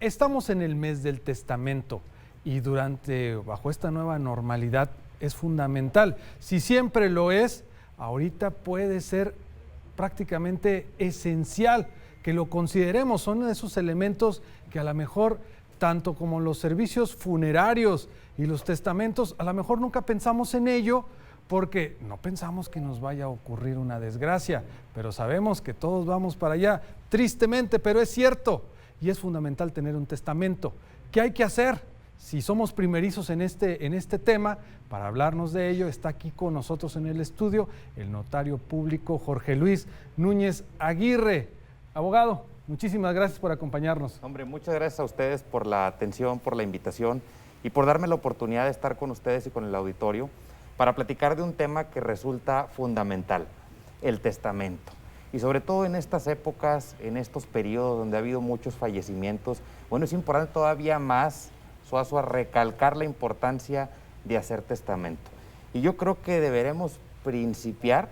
Estamos en el mes del testamento y bajo esta nueva normalidad es fundamental. Si siempre lo es, ahorita puede ser prácticamente esencial que lo consideremos. Son de esos elementos que a lo mejor, tanto como los servicios funerarios y los testamentos, a lo mejor nunca pensamos en ello porque no pensamos que nos vaya a ocurrir una desgracia, pero sabemos que todos vamos para allá, tristemente, pero es cierto. Y es fundamental tener un testamento. ¿Qué hay que hacer? Si somos primerizos en este tema, para hablarnos de ello, está aquí con nosotros en el estudio el notario público Jorge Luis Núñez Aguirre. Abogado, muchísimas gracias por acompañarnos. Hombre, muchas gracias a ustedes por la atención, por la invitación y por darme la oportunidad de estar con ustedes y con el auditorio para platicar de un tema que resulta fundamental, el testamento. Y sobre todo en estas épocas, en estos periodos donde ha habido muchos fallecimientos, bueno, es importante todavía más, Suazo, a recalcar la importancia de hacer testamento. Y yo creo que deberemos principiar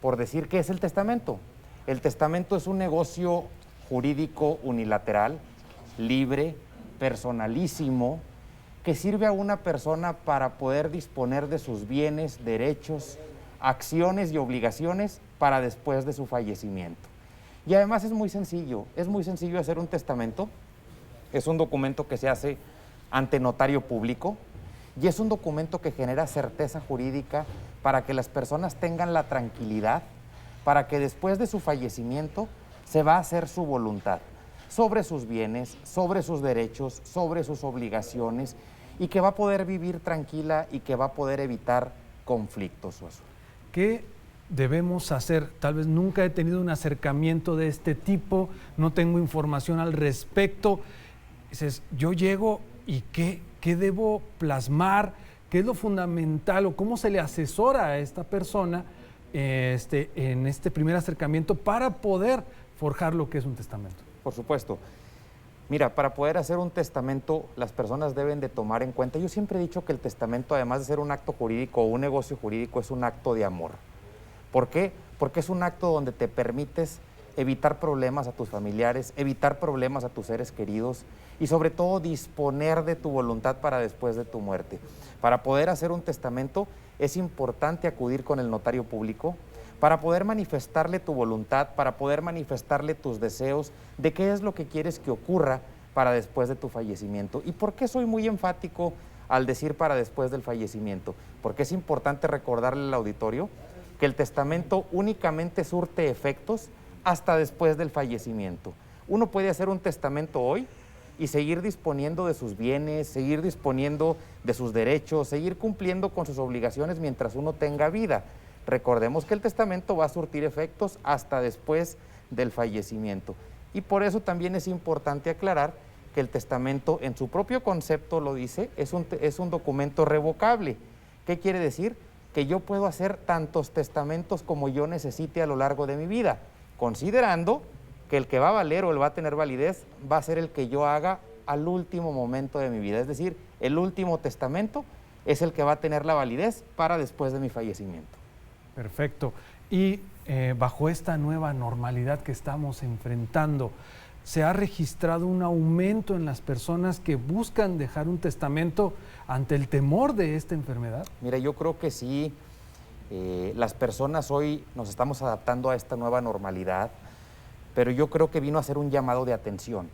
por decir qué es el testamento. El testamento es un negocio jurídico unilateral, libre, personalísimo, que sirve a una persona para poder disponer de sus bienes, derechos, acciones y obligaciones para después de su fallecimiento. Y además es muy sencillo hacer un testamento. Es un documento que se hace ante notario público y es un documento que genera certeza jurídica para que las personas tengan la tranquilidad, para que después de su fallecimiento se va a hacer su voluntad sobre sus bienes, sobre sus derechos, sobre sus obligaciones y que va a poder vivir tranquila y que va a poder evitar conflictos. ¿Qué debemos hacer? Tal vez nunca he tenido un acercamiento de este tipo, no tengo información al respecto. Dices, yo llego y ¿qué debo plasmar? ¿Qué es lo fundamental o cómo se le asesora a esta persona en este primer acercamiento para poder forjar lo que es un testamento? Por supuesto. Mira, para poder hacer un testamento, las personas deben de tomar en cuenta, yo siempre he dicho que el testamento, además de ser un acto jurídico o un negocio jurídico, es un acto de amor. ¿Por qué? Porque es un acto donde te permites evitar problemas a tus familiares, evitar problemas a tus seres queridos y sobre todo disponer de tu voluntad para después de tu muerte. Para poder hacer un testamento es importante acudir con el notario público para poder manifestarle tu voluntad, para poder manifestarle tus deseos de qué es lo que quieres que ocurra para después de tu fallecimiento. ¿Y por qué soy muy enfático al decir para después del fallecimiento? Porque es importante recordarle al auditorio que el testamento únicamente surte efectos hasta después del fallecimiento. Uno puede hacer un testamento hoy y seguir disponiendo de sus bienes, seguir disponiendo de sus derechos, seguir cumpliendo con sus obligaciones mientras uno tenga vida. Recordemos que el testamento va a surtir efectos hasta después del fallecimiento. Y por eso también es importante aclarar que el testamento, en su propio concepto lo dice, es un documento revocable. ¿Qué quiere decir? Que yo puedo hacer tantos testamentos como yo necesite a lo largo de mi vida, considerando que el que va a valer o el va a tener validez va a ser el que yo haga al último momento de mi vida. Es decir, el último testamento es el que va a tener la validez para después de mi fallecimiento. Perfecto. Y bajo esta nueva normalidad que estamos enfrentando, ¿se ha registrado un aumento en las personas que buscan dejar un testamento ante el temor de esta enfermedad? Mira, yo creo que sí. Las personas hoy nos estamos adaptando a esta nueva normalidad, pero yo creo que vino a ser un llamado de atención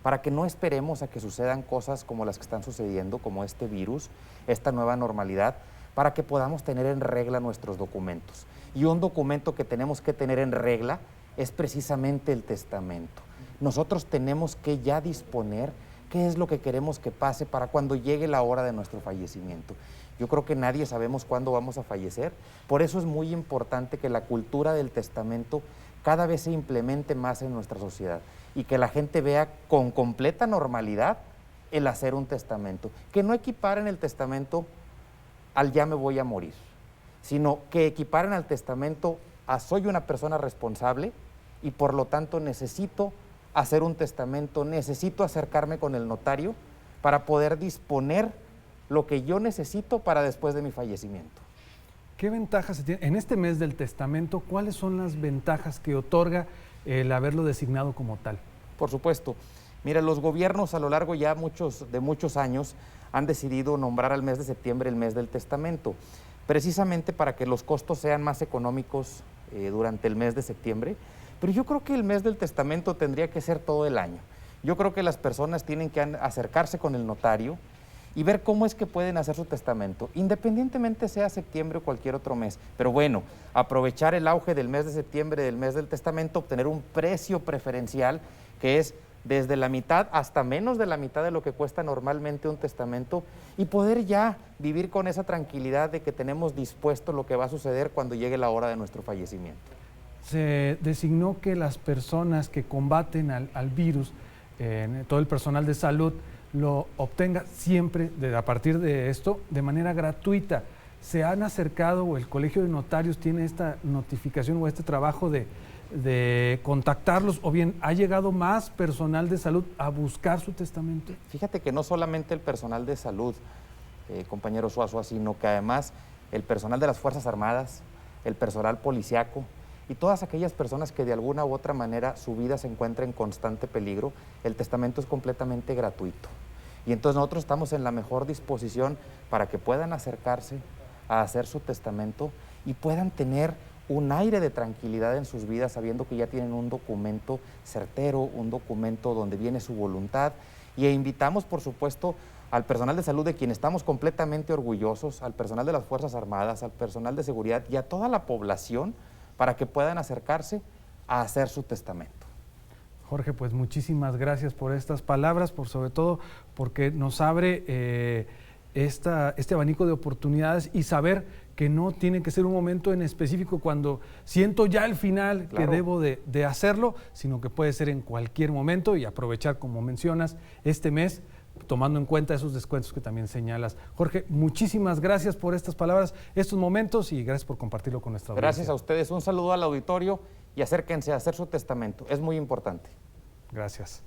para que no esperemos a que sucedan cosas como las que están sucediendo, como este virus, esta nueva normalidad, para que podamos tener en regla nuestros documentos. Y un documento que tenemos que tener en regla es precisamente el testamento. Nosotros tenemos que ya disponer qué es lo que queremos que pase para cuando llegue la hora de nuestro fallecimiento. Yo creo que nadie sabemos cuándo vamos a fallecer, por eso es muy importante que la cultura del testamento cada vez se implemente más en nuestra sociedad y que la gente vea con completa normalidad el hacer un testamento, que no equiparen el testamento al ya me voy a morir, sino que equiparen al testamento a soy una persona responsable y por lo tanto necesito hacer un testamento, necesito acercarme con el notario para poder disponer lo que yo necesito para después de mi fallecimiento. ¿Qué ventajas se tiene en este mes del testamento? ¿Cuáles son las ventajas que otorga el haberlo designado como tal? Por supuesto. Mira, los gobiernos a lo largo ya de muchos años han decidido nombrar al mes de septiembre el mes del testamento, precisamente para que los costos sean más económicos durante el mes de septiembre. Pero yo creo que el mes del testamento tendría que ser todo el año. Yo creo que las personas tienen que acercarse con el notario y ver cómo es que pueden hacer su testamento, independientemente sea septiembre o cualquier otro mes. Pero bueno, aprovechar el auge del mes de septiembre, del mes del testamento, obtener un precio preferencial que es desde la mitad hasta menos de la mitad de lo que cuesta normalmente un testamento y poder ya vivir con esa tranquilidad de que tenemos dispuesto lo que va a suceder cuando llegue la hora de nuestro fallecimiento. Se designó que las personas que combaten al virus, todo el personal de salud, lo obtenga siempre, a partir de esto, de manera gratuita. ¿Se han acercado o el Colegio de Notarios tiene esta notificación o este trabajo de contactarlos, o bien ha llegado más personal de salud a buscar su testamento? Fíjate que no solamente el personal de salud, compañero Suazua, sino que además el personal de las Fuerzas Armadas, el personal policiaco y todas aquellas personas que de alguna u otra manera su vida se encuentra en constante peligro, el testamento es completamente gratuito. Y entonces nosotros estamos en la mejor disposición para que puedan acercarse a hacer su testamento y puedan tener un aire de tranquilidad en sus vidas, sabiendo que ya tienen un documento certero, un documento donde viene su voluntad. Y invitamos, por supuesto, al personal de salud, de quien estamos completamente orgullosos, al personal de las Fuerzas Armadas, al personal de seguridad y a toda la población para que puedan acercarse a hacer su testamento. Jorge, pues muchísimas gracias por estas palabras, sobre todo porque nos abre este abanico de oportunidades y saber que no tiene que ser un momento en específico cuando siento ya el final, claro, que debo de hacerlo, sino que puede ser en cualquier momento y aprovechar, como mencionas, este mes, tomando en cuenta esos descuentos que también señalas. Jorge, muchísimas gracias por estas palabras, estos momentos, y gracias por compartirlo con nuestra audiencia. Gracias a ustedes, un saludo al auditorio y acérquense a hacer su testamento, es muy importante. Gracias.